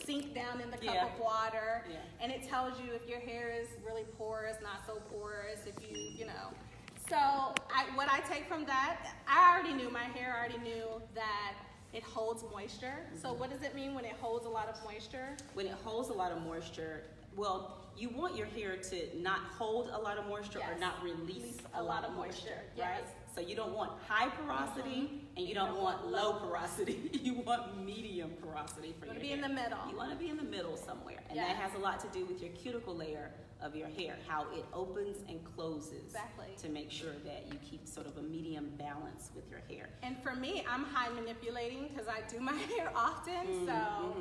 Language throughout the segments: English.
sink down in the cup of water, and it tells you if your hair is really porous, not so porous, if you know. So what I take from that, I already knew my hair, I already knew that it holds moisture. So what does it mean when it holds a lot of moisture? When it holds a lot of moisture, well, you want your hair to not hold a lot of moisture or not release a lot of moisture, right? So you don't want high porosity and you don't want low porosity. You want medium porosity for your hair. You want to be in the middle. You want to be in the middle somewhere. And that has a lot to do with your cuticle layer of your hair, how it opens and closes to make sure that you keep sort of a medium balance with your hair. And for me, I'm high manipulating because I do my hair often, so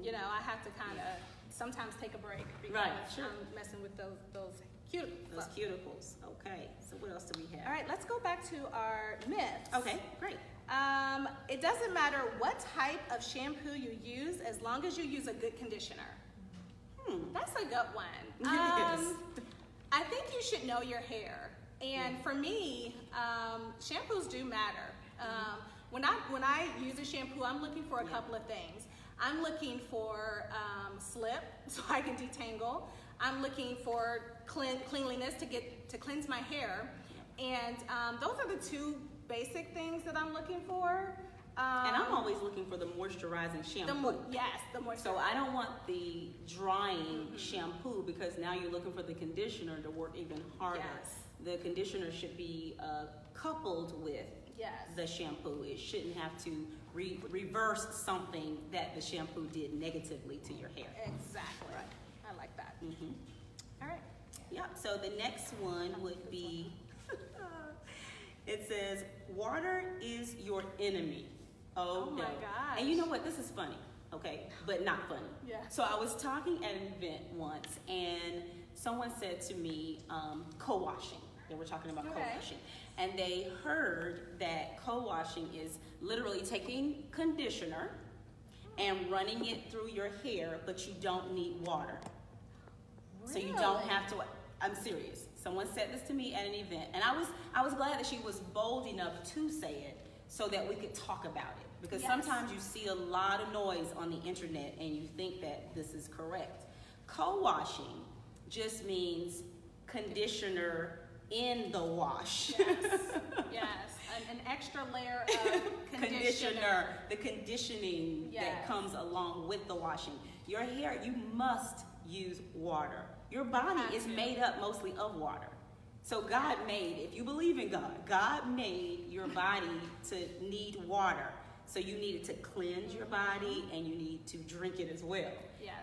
you know, I have to kind of sometimes take a break because I'm messing with those cuticles. Those cuticles. Okay. So what else do we have? All right, let's go back to our myths. Okay, great. It doesn't matter what type of shampoo you use as long as you use a good conditioner. That's a good one. I think you should know your hair. And for me, shampoos do matter. When I use a shampoo, I'm looking for a couple of things. I'm looking for slip so I can detangle. I'm looking for cleanliness to cleanse my hair. And those are the two basic things that I'm looking for. And I'm always looking for the moisturizing shampoo. The moisturizing. So I don't want the drying shampoo because now you're looking for the conditioner to work even harder. The conditioner should be coupled with the shampoo. It shouldn't have to reverse something that the shampoo did negatively to your hair. Exactly. Right. I like that. All right. Yep. So the next one would be, it says, water is your enemy. Oh my gosh. And you know what? This is funny, okay? But not funny. So I was talking at an event once, and someone said to me, co-washing. They were talking about co-washing. And they heard that co-washing is literally taking conditioner and running it through your hair, but you don't need water. Really? So you don't have to, I'm serious. Someone said this to me at an event, and I was glad that she was bold enough to say it so that we could talk about it. Because sometimes you see a lot of noise on the internet and you think that this is correct. Co-washing just means conditioner in the wash. Yes. An extra layer of conditioner. The conditioning that comes along with the washing. Your hair, you must use water. Your body is made up mostly of water. So God made, if you believe in God, God made your body to need water. So you needed to cleanse your body and you need to drink it as well.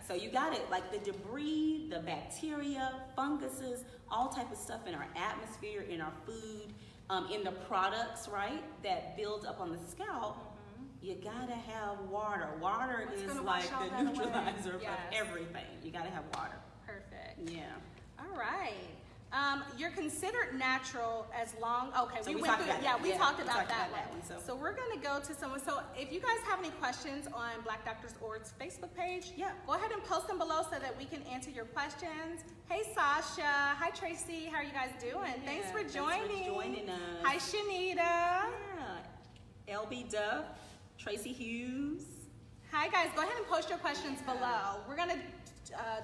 So you got it, like the debris, the bacteria, funguses, all type of stuff in our atmosphere, in our food, in the products, right, that build up on the scalp. You gotta have water. Water is like the neutralizer of everything. You gotta have water. Perfect. Yeah. All right. You're considered natural as long, so we went through that. We talked about that one. So we're going to go to someone. So if you guys have any questions on Black Doctors Org's Facebook page, go ahead and post them below so that we can answer your questions. Hey, Sasha. Hi, Tracy. How are you guys doing? Thanks for joining us. Hi, Shanita. LB Duff. Tracy Hughes. Hi, guys. Go ahead and post your questions below. We're going to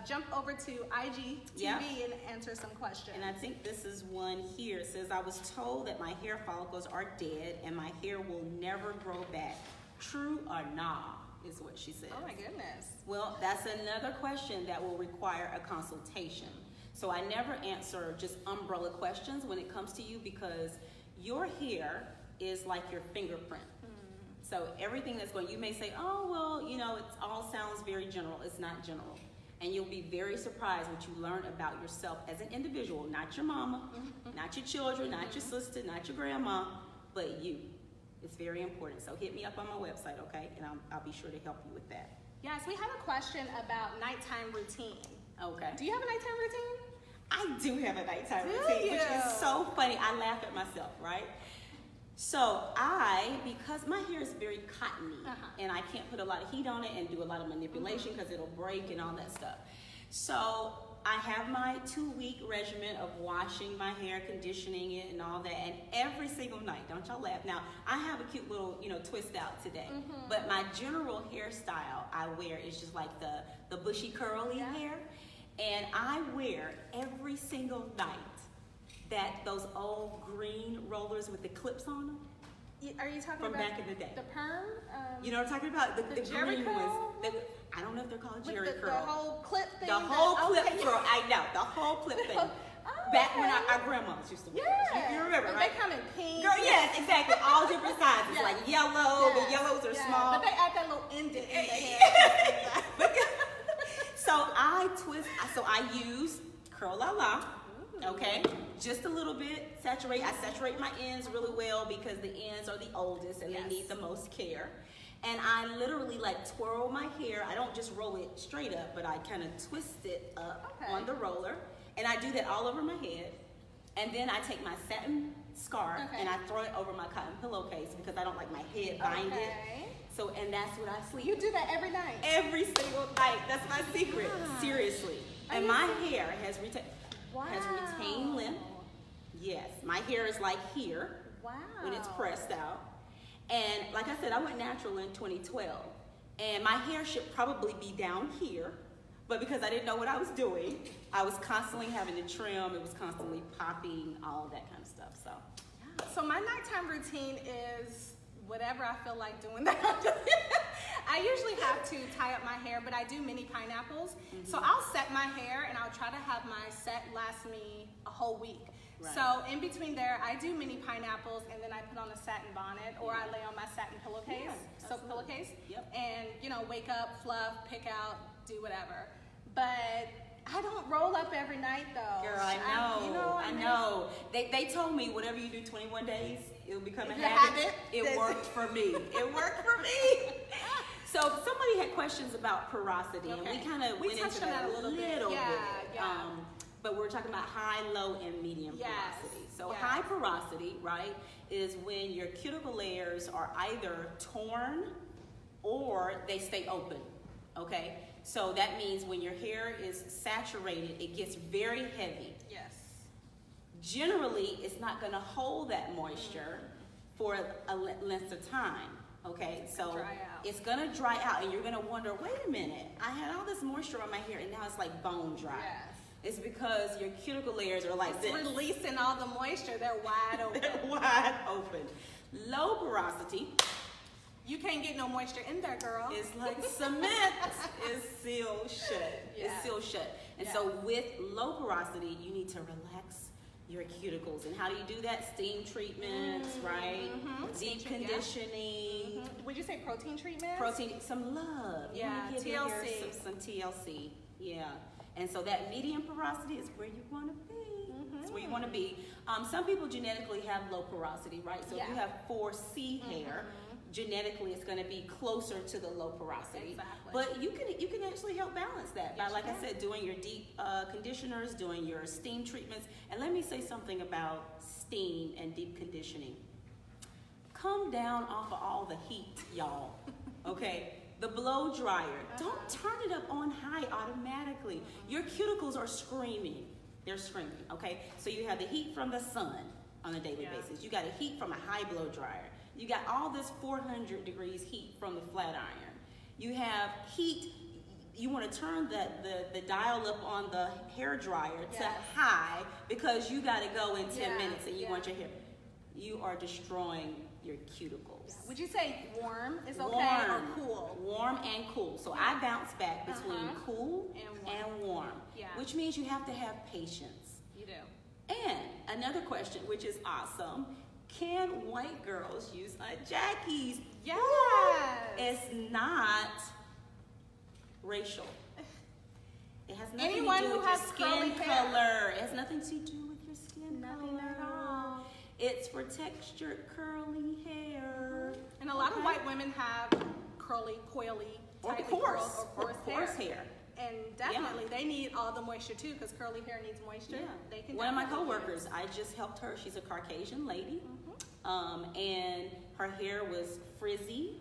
jump over to IGTV and answer some questions. And I think this is one here. It says, I was told that my hair follicles are dead and my hair will never grow back. True or not, is what she said. Oh my goodness. Well, that's another question that will require a consultation. So I never answer just umbrella questions when it comes to you because your hair is like your fingerprint. So everything that's going, you may say, oh, well, you know, it all sounds very general. It's not general. And you'll be very surprised what you learn about yourself as an individual, not your mama, not your children, not your sister, not your grandma, but you. It's very important. So hit me up on my website, okay? And I'll be sure to help you with that. Yes, we have a question about nighttime routine. Okay. Do you have a nighttime routine? I do have a nighttime routine, which is so funny. I laugh at myself, right? So because my hair is very cottony and I can't put a lot of heat on it and do a lot of manipulation because it'll break and all that stuff. So I have my 2-week regimen of washing my hair, conditioning it, and all that. And every single night, don't y'all laugh. Now, I have a cute little, twist out today. But my general hairstyle I wear is just like the bushy curly hair. And I wear every single night those old green rollers with the clips on them. Are you talking from about back in the day? The perm? You know what I'm talking about? The Jerry green curl? ones. I don't know if they're called With Jerry the curl. whole clip thing? The whole clip okay, curl. I know. The whole clip thing. Back when our grandmothers used to wear those. You remember, right? They come in pink. Girl, yes, exactly. All different sizes. Like yellow. The yellows are small. But they add that little indent in the hair. So I use Curl La La. Okay, just a little bit. I saturate my ends really well because the ends are the oldest and they need the most care. And I literally twirl my hair. I don't just roll it straight up, but I kind of twist it up on the roller. And I do that all over my head. And then I take my satin scarf and I throw it over my cotton pillowcase because I don't like my head binded. So, and that's what I sleep. You do that every night? Every single night. That's my secret. Seriously. And my hair has retained length. Yes. My hair is like here when it's pressed out. And like I said, I went natural in 2012. And my hair should probably be down here. But because I didn't know what I was doing, I was constantly having to trim. It was constantly popping, all that kind of stuff. So my nighttime routine is whatever I feel like doing that. I usually have to tie up my hair, but I do mini pineapples. So I'll set my hair and I'll try to have my set last me a whole week. Right. So in between there, I do mini pineapples and then I put on a satin bonnet or I lay on my satin pillowcase, silk pillowcase, and wake up, fluff, pick out, do whatever. But I don't roll up every night though. Girl, I know. I know. They told me whatever you do 21 days, it'll become a habit. It worked for me. It worked for me. So somebody had questions about porosity, and we kind of went into that a little bit. But we're talking about high, low, and medium porosity. So high porosity, right, is when your cuticle layers are either torn or they stay open, okay? So that means when your hair is saturated, it gets very heavy. Yes. Generally, it's not going to hold that moisture for a length of time, okay? So it's going to dry out, and you're going to wonder, wait a minute, I had all this moisture on my hair, and now it's like bone dry. Yes. It's because your cuticle layers are like this. Releasing all the moisture. They're wide open. They're wide open. Low porosity. You can't get no moisture in there, girl. It's like cement. It's sealed shut. It's sealed shut. And so with low porosity, you need to relax your cuticles. And how do you do that? Steam treatments, right? Deep conditioning. Would you say protein treatments? Protein, some love. Yeah, give your hair some TLC. Yeah. And so that medium porosity is where you want to be. It's where you want to be. Some people genetically have low porosity, right? So if you have 4C hair, genetically it's going to be closer to the low porosity. Exactly. But you can actually help balance that by, like I said, doing your deep conditioners, doing your steam treatments. And let me say something about steam and deep conditioning. Come down off of all the heat, y'all. Okay? The blow dryer, don't turn it up on high automatically. Your cuticles are screaming. They're screaming, okay? So you have the heat from the sun on a daily basis. You got a heat from a high blow dryer. You got all this 400 degrees heat from the flat iron. You have heat, you want to turn the dial up on the hair dryer to high because you got to go in 10 minutes and you want your hair. You are destroying your cuticles. Would you say warm is okay or cool? Warm and cool. So I bounce back between cool and warm, which means you have to have patience. You do. And another question, which is awesome, can white girls use jackies? Yes. It's not racial. It has nothing Anyone to do who with has your skin curly color. hair. It has nothing to do with your skin color. Nothing at all. It's for textured curly hair. And a lot of white women have curly, coily, tightly curled or coarse hair. And definitely they need all the moisture too, because curly hair needs moisture. They can. One of my coworkers, I just helped her. She's a Caucasian lady, and her hair was frizzy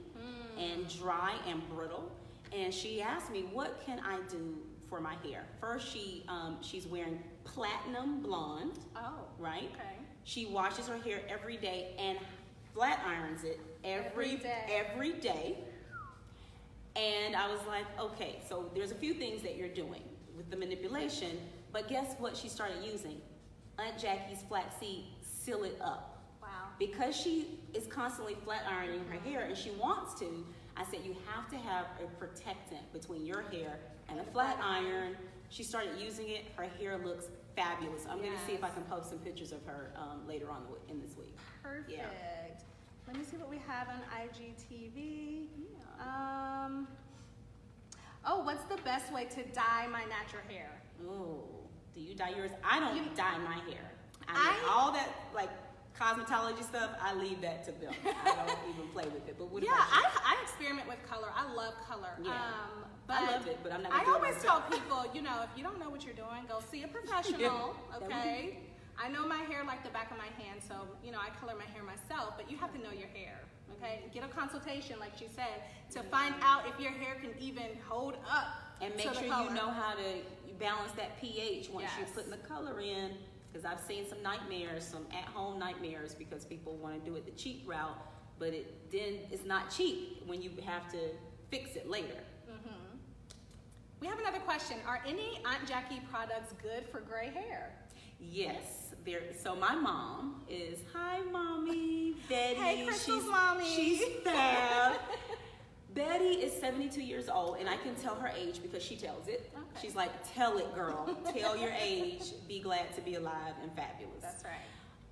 and dry and brittle. And she asked me, "What can I do for my hair. First, she's wearing platinum blonde. Oh, right. Okay. She washes her hair every day and flat irons it every day. And I was like, okay, so there's a few things that you're doing with the manipulation, but guess what she started using? Aunt Jackie's flaxseed Seal It Up. Wow. Because she is constantly flat ironing her hair and she wants to, I said you have to have a protectant between your hair and a flat iron. She started using it. Her hair looks fabulous. I'm going to see if I can post some pictures of her later on in this week. Perfect. Yeah. Let me see what we have on IGTV. Yeah. Oh, what's the best way to dye my natural hair? Oh, do you dye yours? I don't dye my hair. I mean, all that like cosmetology stuff, I leave that to them. I don't even play with it. But what about you? I experiment with color. I love color. Yeah. But I love it, but I'm not. I always tell people, you know, if you don't know what you're doing, go see a professional. Okay. I know my hair like the back of my hand, so you know I color my hair myself. But you have to know your hair. Okay. Get a consultation, like she said, to find out if your hair can even hold up. And make sure you know how to balance that pH once you're putting the color in. Because I've seen some nightmares, some at-home nightmares, because people want to do it the cheap route, but it's not cheap when you have to fix it later. Mm-hmm. We have another question. Are any Aunt Jackie products good for gray hair? Yes. So my mom is, hi, Mommy, Betty. Hey, Crystal's mommy. She's fab. Betty is 72 years old, and I can tell her age because she tells it. Okay. She's like, tell it, girl. Tell your age. Be glad to be alive and fabulous. That's right.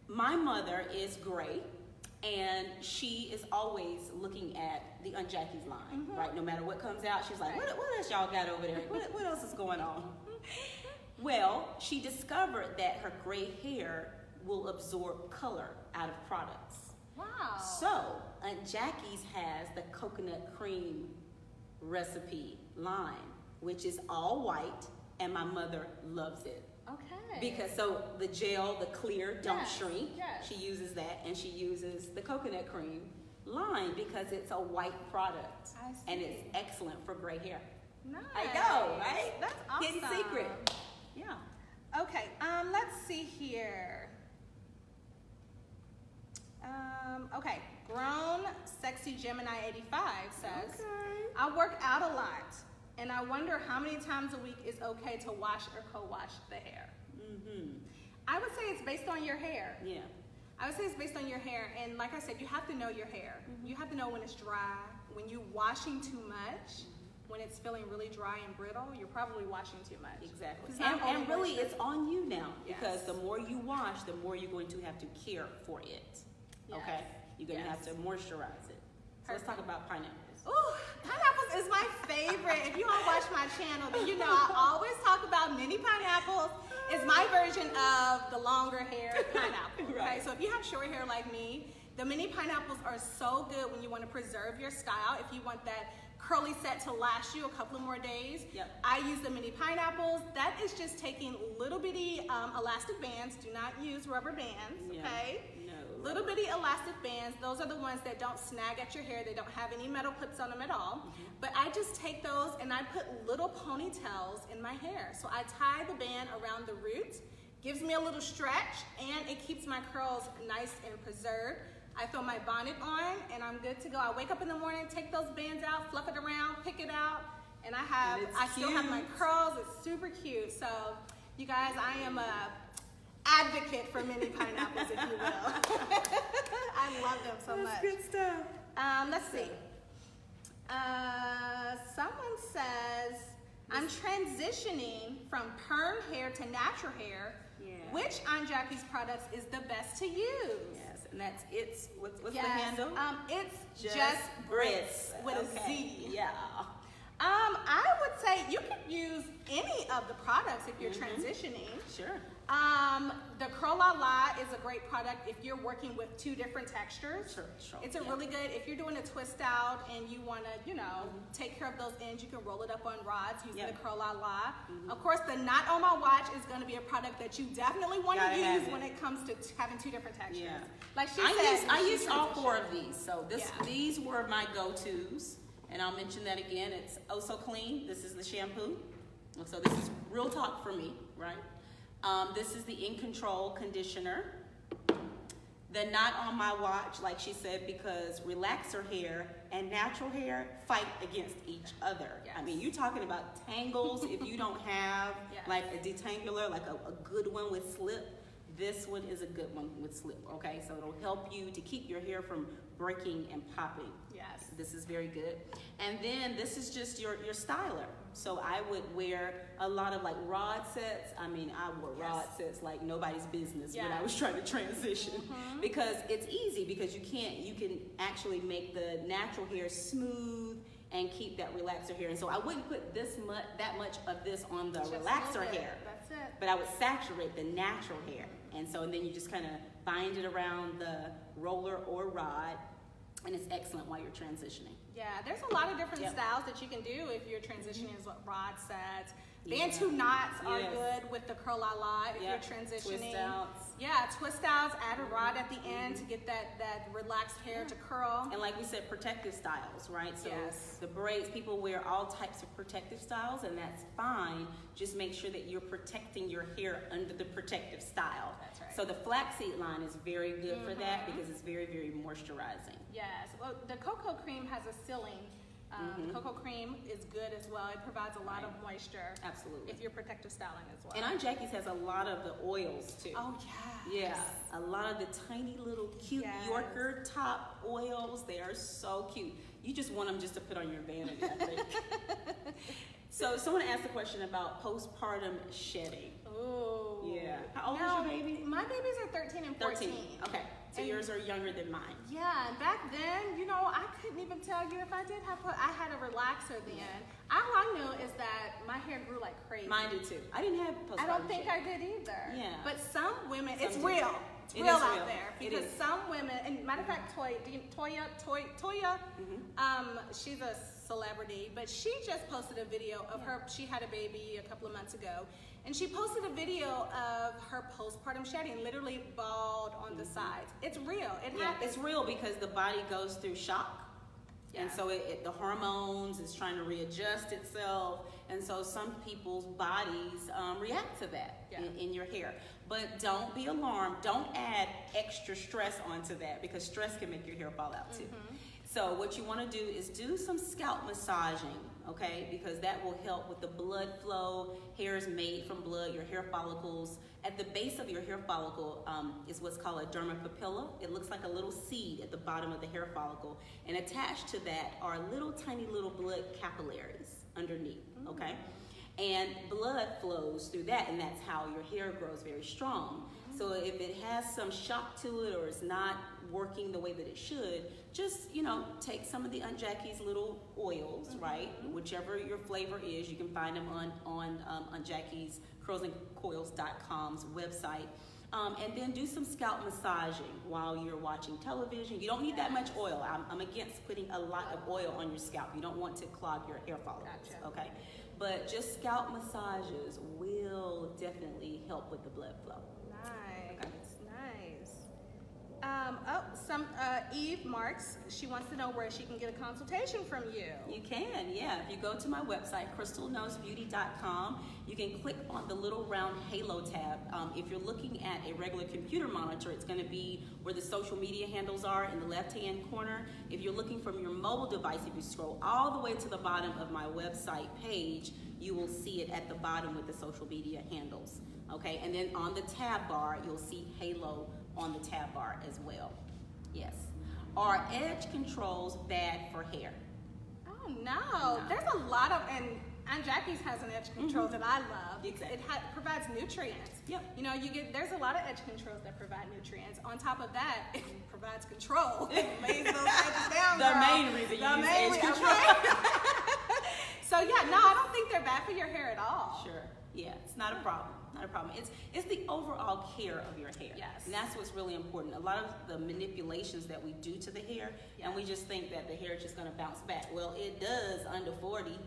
My mother is gray, and she is always looking at the Aunt Jackie's line, right? No matter what comes out, she's like, what else y'all got over there? What else is going on? Well, she discovered that her gray hair will absorb color out of products. Wow. So, Aunt Jackie's has the coconut cream recipe line, which is all white, and my mother loves it. Okay. Because so the gel, the clear, don't shrink. Yes. She uses that, and she uses the coconut cream line because it's a white product. I see. And it's excellent for gray hair. Nice. I know, right? That's awesome. Hidden secret. Yeah. Okay, let's see here. Okay, Grown Sexy Gemini 85 says, I work out a lot, and I wonder how many times a week is okay to wash or co-wash the hair. I would say it's based on your hair. Yeah. I would say it's based on your hair, and like I said, you have to know your hair. You have to know when it's dry, when you're washing too much. When it's feeling really dry and brittle, you're probably washing too much. Exactly. And really, it's on you now, because the more you wash, the more you're going to have to care for it. Yes. Okay? You're going to have to moisturize it. So let's talk about pineapples. Ooh, pineapples is my favorite. If you all watch my channel, then you know I always talk about mini pineapples. It's my version of the longer hair pineapple. Right. Okay? So if you have short hair like me, the mini pineapples are so good when you want to preserve your style. If you want that curly set to last you a couple of more days. Yep. I use the mini pineapples. That is just taking little bitty elastic bands. Do not use rubber bands, okay? No. Little bitty elastic bands. Those are the ones that don't snag at your hair. They don't have any metal clips on them at all. But I just take those and I put little ponytails in my hair. So I tie the band around the root, gives me a little stretch, and it keeps my curls nice and preserved. I throw my bonnet on and I'm good to go. I wake up in the morning, take those bands out, fluff it around, pick it out, and I still have my curls. It's super cute. So you guys, I am a advocate for mini pineapples, if you will. I love them so much. That's good stuff. Let's see. Someone says, I'm transitioning from perm hair to natural hair. Yeah. Which Aunt Jackie's products is the best to use? Yes, and that's what's the handle? It's just Brits with a Z. Yeah. I would say you could use any of the products if you're transitioning. Sure. The Curl La La is a great product if you're working with two different textures. Sure. It's a really good, if you're doing a twist out and you want to, take care of those ends, you can roll it up on rods using the Curl La La. Of course, the Knot on My Watch is going to be a product that you definitely want to use when it comes to having two different textures. Yeah. Like she said, I use all four of these. So these were my go-tos. And I'll mention that again. It's Oh So Clean. This is the shampoo. So this is real talk for me, right? This is the In Control conditioner. The not on my watch, like she said, because relaxer hair and natural hair fight against each other. Yes. I mean, you're talking about tangles. If you don't have like a detangler, like a good one with slip, this one is a good one with slip, okay? So it'll help you to keep your hair from breaking and popping. Yes. This is very good. And then this is just your styler. So I would wear a lot of like rod sets. I mean, I wore rod sets like nobody's business when I was trying to transition because it's easy because you can actually make the natural hair smooth and keep that relaxer hair. And so I wouldn't put that much of this on the relaxer hair. That's it. But I would saturate the natural hair. And then you just kind of bind it around the roller or rod, and it's excellent while you're transitioning. Yeah, there's a lot of different styles that you can do if you're transitioning as rod sets. Bantu knots are good with the curl a lot if you're transitioning. Twist outs. Yeah, twist outs, add a rod at the end to get that relaxed hair to curl. And like we said, protective styles, right? So the braids, people wear all types of protective styles, and that's fine. Just make sure that you're protecting your hair under the protective style. That's right. So the flaxseed line is very good for that because it's very, very moisturizing. Yes. Well, the cocoa cream has a sealing. Cocoa cream is good as well. It provides a lot of moisture. Absolutely. If you're protective styling as well. And Aunt Jackie's has a lot of the oils too. Oh yeah. Yeah. A lot of the tiny little cute Yorker top oils. They are so cute. You just want them just to put on your vanity, I think. So someone asked a question about postpartum shedding. Oh. Yeah. How old is your baby? My babies are 13 and 14. Okay. So yours are younger than mine. Yeah, and back then, I couldn't even tell you if I did I had a relaxer then. All I know is that my hair grew like crazy. Mine did too. I didn't have postpartum. I don't think I did either. Yeah. But some women, it's real. It's real out there. Because some women, and matter of fact, Toya, she's a celebrity, but she just posted a video of her. She had a baby a couple of months ago. And she posted a video of her postpartum shedding, literally bald on the sides. It's real. It happens. It's real because the body goes through shock. Yeah. And so the hormones is trying to readjust itself. And so some people's bodies react to that in your hair. But don't be alarmed. Don't add extra stress onto that because stress can make your hair fall out too. So what you want to do is do some scalp massaging, okay? Because that will help with the blood flow. Hair is made from blood, your hair follicles. At the base of your hair follicle is what's called a dermapapilla. It looks like a little seed at the bottom of the hair follicle. And attached to that are tiny little blood capillaries underneath, okay? And blood flows through that, and that's how your hair grows very strong. So if it has some shock to it or it's not working the way that it should, just, take some of the Aunt Jackie's little oils, right? Whichever your flavor is, you can find them on Aunt Jackie's CurlsandCoils.com's website. And then do some scalp massaging while you're watching television. You don't need that much oil. I'm against putting a lot of oil on your scalp. You don't want to clog your hair follicles, okay? But just scalp massages will definitely help with the blood flow. Eve Marks, she wants to know where she can get a consultation from you. You can, yeah. If you go to my website, crystalknowsbeauty.com, you can click on the little round halo tab. If you're looking at a regular computer monitor, it's going to be where the social media handles are in the left-hand corner. If you're looking from your mobile device, if you scroll all the way to the bottom of my website page, you will see it at the bottom with the social media handles. Okay, and then on the tab bar, you'll see halo on the tab bar as well. Yes. Are edge controls bad for hair? Oh no. There's a lot of, and Aunt Jackie's has an edge control that I love. Exactly. It provides nutrients. Yep. There's a lot of edge controls that provide nutrients. On top of that, it provides control. It lays those edges down. The main reason you use edge control. So yeah, no, I don't think they're bad for your hair at all. Sure. Yeah, it's not a problem. Not a problem. It's the overall care of your hair. Yes. And that's what's really important. A lot of the manipulations that we do to the hair, and we just think that the hair is just going to bounce back. Well, it does under 40.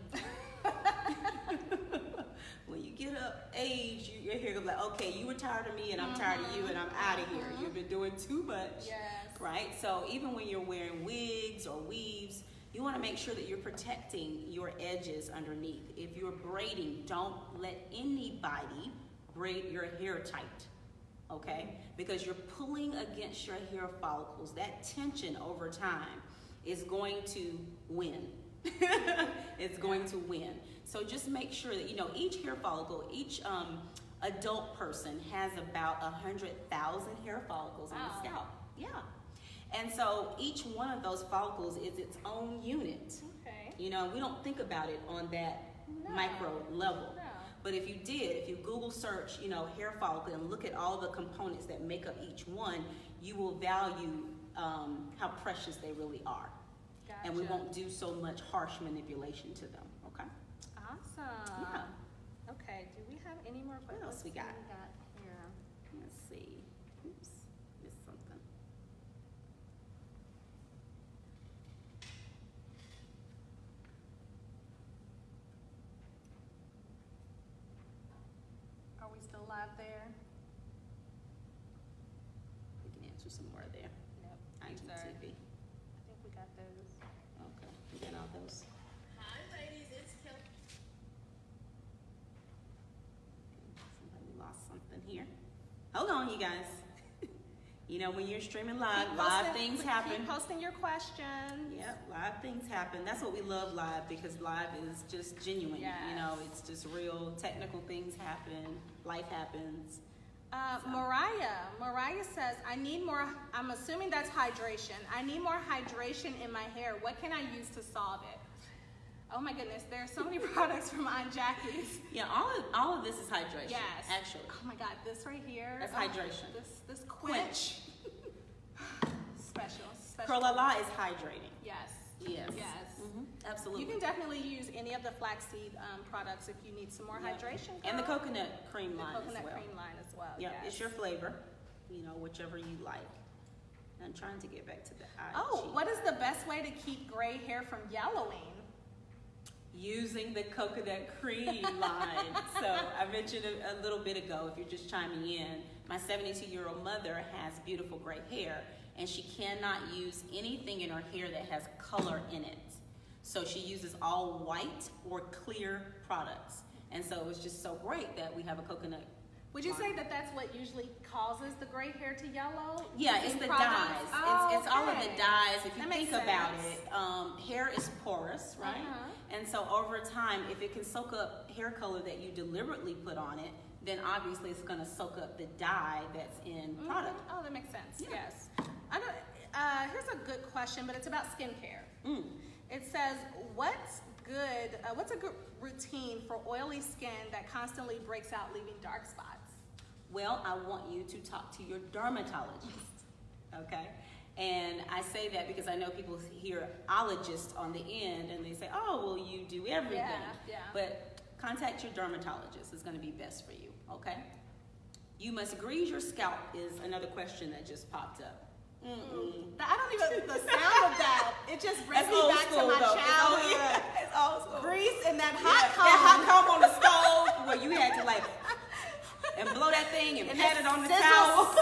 When you get up age, your hair goes like, okay, you were tired of me and I'm tired of you and I'm out of here. You've been doing too much. Yes. Right? So even when you're wearing wigs or weaves, You want to make sure that you're protecting your edges underneath. If you're braiding, don't let anybody braid your hair tight, okay? Because you're pulling against your hair follicles. That tension over time is going to win. It's going to win. So just make sure that, you know, each hair follicle, each adult person has about 100,000 hair follicles on the scalp. Yeah. And so each one of those follicles is its own unit. Okay. You know, we don't think about it on that micro level. No. But if you did, if you Google search, you know, hair follicle and look at all the components that make up each one, you will value how precious they really are. Gotcha. And we won't do so much harsh manipulation to them, okay? Awesome. Yeah. Okay, do we have any more questions? What else we got? Here? Let's see. Oops, missed something. Are we still live there? We can answer some more there. Nope. IGTV. I think we got those. Okay, we got all those. Hi, ladies. It's Kelly. Somebody lost something here. Hold on, you guys. You know, when you're streaming live, Keep live posting- things happen. Keep posting your questions. Yep, live things happen. That's what we love live, because live is just genuine. Yes. You know, it's just real. Technical things happen. Life happens. Mariah says, I need more, I'm assuming that's hydration. I need more hydration in my hair. What can I use to solve it? Oh my goodness, there are so many products from Aunt Jackie's. Yeah, all of this is hydration. Yes. Actually. Oh my God, this right here. That's hydration. This quench. Special. CurlFriends is hydrating. Yes. Yes. Yes. Absolutely. You can definitely use any of the flaxseed products if you need some more hydration. And the girl. coconut cream line Coconut as well. cream line as well. Yeah, yes. it's your flavor. You know, whichever you like. I'm trying to get back to the IG. Oh, what is the best way to keep gray hair from yellowing? Using the coconut cream line. So I mentioned a little bit ago, if you're just chiming in, my 72-year-old mother has beautiful gray hair, and she cannot use anything in her hair that has color in it. So she uses all white or clear products. And so it was just so great that we have a coconut. Would you say that that's what usually causes the gray hair to yellow? Yeah, it's Using the products? dyes. Oh, It's all of the okay. dyes. If you That think makes about sense. it, hair is porous, right? And so over time, if it can soak up hair color that you deliberately put on it, then obviously it's going to soak up the dye that's in product. Oh, that makes sense. Yeah. Yes. Here's a good question, but it's about skincare. It says, what's a good routine for oily skin that constantly breaks out, leaving dark spots? Well, I want you to talk to your dermatologist, okay? And I say that because I know people hear ologist on the end and they say, oh, well, you do everything. Yeah. But contact your dermatologist. It's going to be best for you, okay? You must grease your scalp is another question that just popped up. I don't even, the sound of that, it just brings me back to my childhood. It's old school. Grease and that hot comb. That hot comb on the stove where you had to like, and blow that thing and pat it on the towel.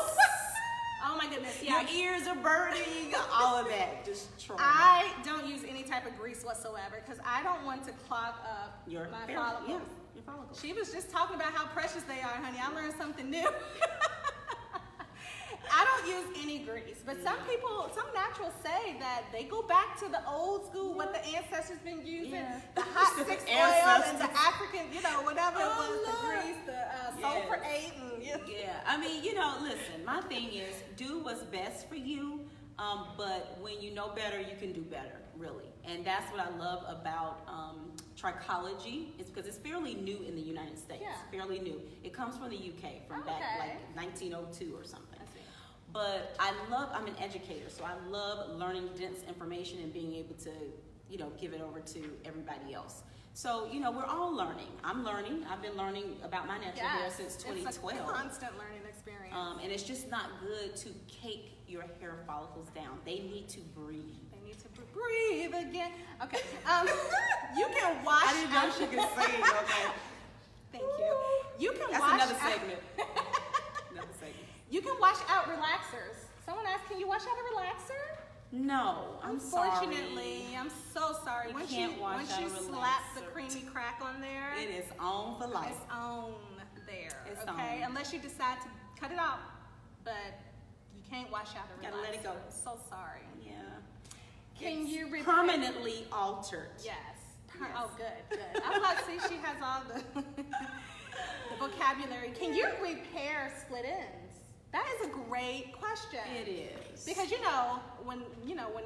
Oh my goodness, yeah. Your ears are burning, all of that. Just trauma. I don't use any type of grease whatsoever because I don't want to clog up Your my hair, follicles. yeah, your follicles. She was just talking about how precious they are, honey. I learned something new. I don't use any grease, but some naturals say that they go back to the old school, what the ancestors been using, the hot 6 oil and the African, whatever it was, the grease, the sulfur 8. Yeah, I mean, listen, my thing is do what's best for you, but when you know better, you can do better, really. And that's what I love about trichology, is because it's fairly new in the United States, fairly new. It comes from the UK, from back like 1902 or something. But I'm an educator, so I love learning dense information and being able to, give it over to everybody else. So, we're all learning. I'm learning. I've been learning about my natural hair since 2012. It's a constant learning experience. And it's just not good to cake your hair follicles down. They need to breathe. They need to breathe again. Okay. You can wash. I didn't know she could sing. Okay. Thank you. You can That's wash. another segment. Another segment. You can wash out relaxers. Someone asked, can you wash out a relaxer? No, I'm Unfortunately, sorry. I'm so sorry. You Once can't you, wash once out you a slap the relaxer. creamy crack on there, It is on for life. it's on there. It's okay, on. unless you decide to cut it off, but you can't wash out a relaxer. Gotta let it go. I'm so sorry. Yeah. Can It's you repeat? permanently altered? Yes. Yes. Oh, good. I was like, see, she has all the vocabulary. Can you repair split ends? That is a great question. It is. Because when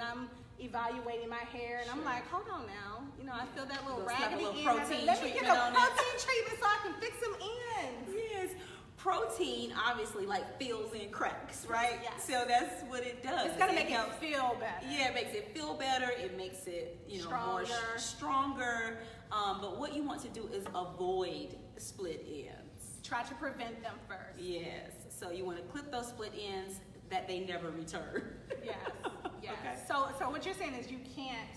I'm evaluating my hair and I'm like, hold on now, I feel that little Let's have a raggedy little end. protein Let me get treatment a on it. protein treatment so I can fix them ends. Yes. Protein obviously fills in cracks, right? Yes. So that's what it does. It's gonna make it feel better. Yeah, it makes it feel better. It makes it, more stronger. But what you want to do is avoid split ends. Try to prevent them first. Yes. So you want to clip those split ends that they never return. Yes. Yes. Okay. So what you're saying is you can't.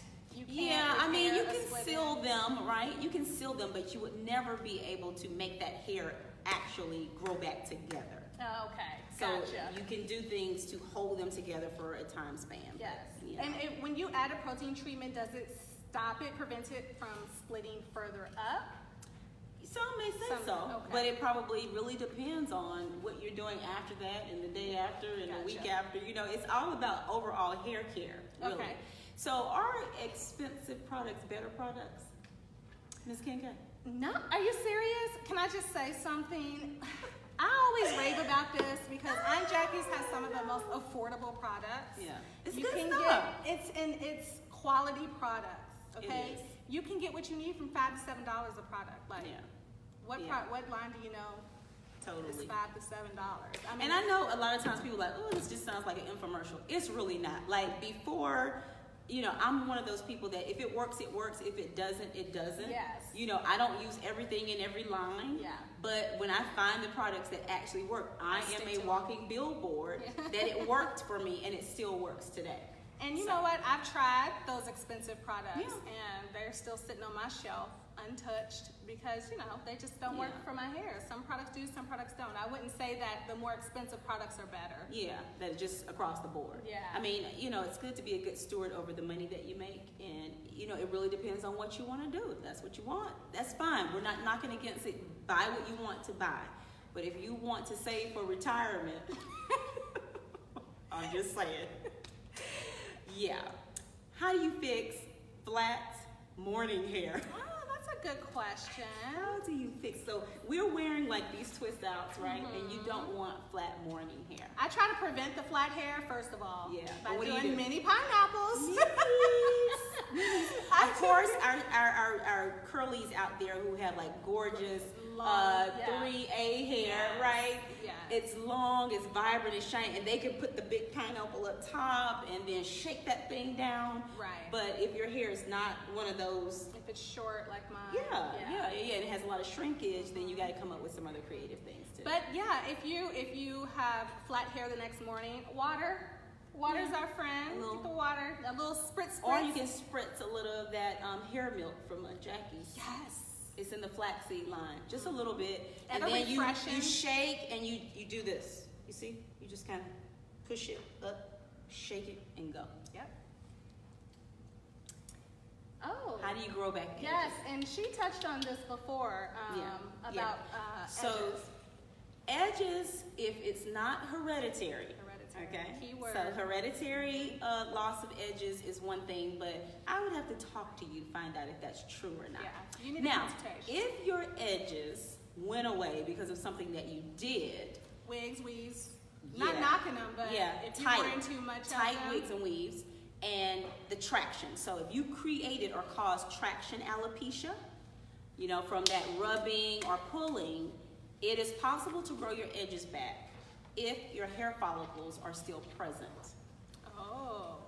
Yeah, I mean, you repair a can split seal end. them, right? You can seal them, but you would never be able to make that hair actually grow back together. Oh, okay. So Gotcha. you can do things to hold them together for a time span. Yes. Yeah. And when you add a protein treatment, does it stop it, prevent it from splitting further up? Some may say Some, so, okay. but it probably really depends on what you're doing after that and the day after and the week Gotcha. after. It's all about overall hair care, really. Okay. So are expensive products better products? Ms. Kincaid? No. Are you serious? Can I just say something? I always rave about this because Aunt Jackie's has some of the most affordable products. Yeah. It's You good can stuff. it's quality products. Okay. It is. You can get what you need from $5 to $7 a product. Like, Yeah. what Yeah. what line do you know? Totally. It's $5 to $7. I mean, And I know a lot of times people are like, oh, this just sounds like an infomercial. It's really not. Like before, I'm one of those people that if it works, it works. If it doesn't, it doesn't. Yes. I don't use everything in every line. Yeah. But when I find the products that actually work, I stick am to a 'em. walking billboard that it worked for me and it still works today. And you know what? I've tried those expensive products, Yeah. and they're still sitting on my shelf untouched because they just don't work Yeah. for my hair. Some products do, some products don't. I wouldn't say that the more expensive products are better. Yeah, that's just across the board. Yeah. I mean, it's good to be a good steward over the money that you make, and it really depends on what you want to do. If that's what you want, that's fine. We're not knocking against it. Buy what you want to buy, but if you want to save for retirement, I'm just saying. Yeah. How do you fix flat morning hair? Oh, that's a good question. How do you fix? So we're wearing these twist outs, right? And you don't want flat morning hair. I try to prevent the flat hair, first of all, Yeah, by but what do you doing do? mini pineapples. Of course, our curlies out there who have gorgeous Long, yeah. 3A hair, Yes, right? yes. It's long, it's vibrant, it's shiny, and they can put the big pineapple up top and then shake that thing down. Right. But if your hair is not one of those, If it's short like mine. yeah, and it has a lot of shrinkage, then you got to come up with some other creative things too. But yeah, if you have flat hair the next morning, water's our friend. Get the water, a little spritz. Or you can spritz a little of that hair milk from Jackie's. Yes. It's in the flaxseed line, just a little bit, and That'll then you refreshen. shake and you do this. You see, you just kind of push it up, shake it, and go. Yep. Oh. How do you grow back? Yes, and she touched on this before about So edges, if it's not hereditary. Okay. Keyword. So hereditary loss of edges is one thing, but I would have to talk to you to find out if that's true or not. Yeah, you need a Now, consultation. if your edges went away because of something that you did, Wigs, weaves. Yeah. Not knocking them, but yeah, if you're tight, wearing too much tight of them, wigs and weaves, and the traction. So if you created or caused traction alopecia, from that rubbing or pulling, it is possible to grow your edges back if your hair follicles are still present. Oh.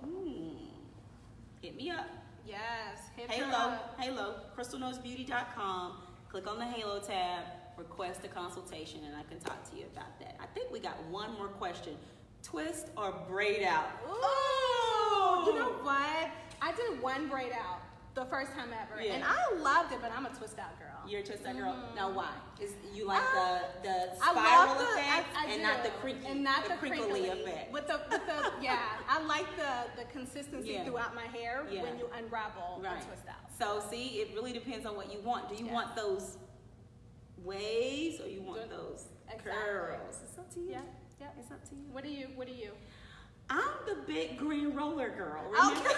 Hit me up. Yes. Hit her up. Halo, crystalknowsbeauty.com. Click on the Halo tab, request a consultation, and I can talk to you about that. I think we got one more question. Twist or braid out? Ooh. You know what? I did one braid out. the first time ever. Yeah. And I loved it, but I'm a twist out girl. You're a twist out girl. Now why? Is you like the I spiral love the, effect I and do. not the creaky, and not the crinkly crinkly effect. With the yeah, I like the consistency Yeah. throughout my hair Yeah. when you unravel Right. a twist out. So see, it really depends on what you want. Do you Yes. want those waves or you want Good. those Exactly. curls? It's up to you. Yeah, yeah. It's up to you. What are you? What are you? I'm the big green roller girl. Remember? Okay.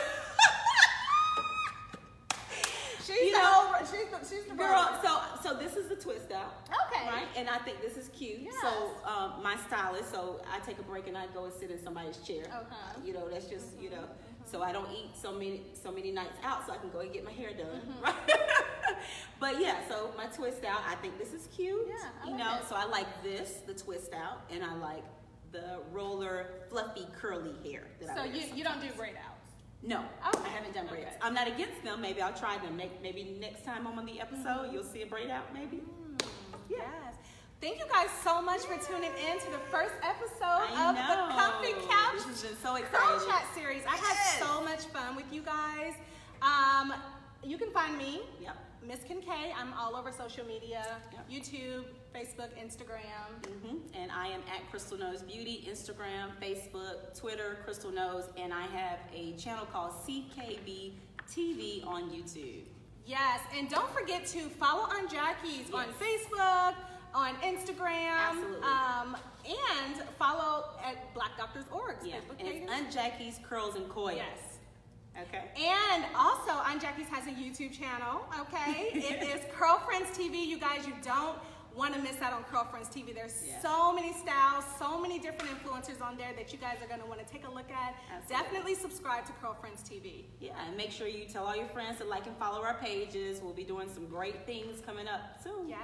You know, she's the girl. So this is the twist out. Okay. Right, and I think this is cute. Yes. So my stylist. So I take a break and I go and sit in somebody's chair. Okay. You know, that's just you know. So I don't eat so many nights out, so I can go and get my hair done. Mm-hmm. Right. But yeah, so my twist out. I think this is cute. Yeah, I you like know, it. so I like this, the twist out, and I like the roller, fluffy, curly hair that I So wear. you don't do braid outs. No, Okay. I haven't done braids. Okay. I'm not against them. Maybe I'll try them. Maybe next time I'm on the episode, you'll see a braid out. Maybe. Yeah. Yes. Thank you guys so much for tuning in to the first episode I of know. the Comfy Couch This has been so Curl exciting. Chat series. I had Yes. so much fun with you guys. You can find me, Yep. Miss Ken K. I'm all over social media, Yep. YouTube, Facebook, Instagram. And I am at Crystal Knows Beauty, Instagram, Facebook, Twitter, Crystal Knows, and I have a channel called CKB TV on YouTube. Yes, and don't forget to follow on Jackie's on Yes. Facebook, on Instagram, Absolutely. and follow at Black Doctors Org's Yeah, Facebook and page. it's Aunt Jackie's Curls and Coils. Yes. Okay. And also, Aunt Jackie's has a YouTube channel, okay? It is CurlFriendsTV. You guys, you don't want to miss out on CurlFriendsTV. There's Yeah. so many styles, so many different influencers on there that you guys are going to want to take a look at. Absolutely. Definitely subscribe to CurlFriendsTV. Yeah, and make sure you tell all your friends to like and follow our pages. We'll be doing some great things coming up soon. Yes.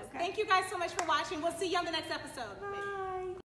Okay. Thank you guys so much for watching. We'll see you on the next episode. Bye.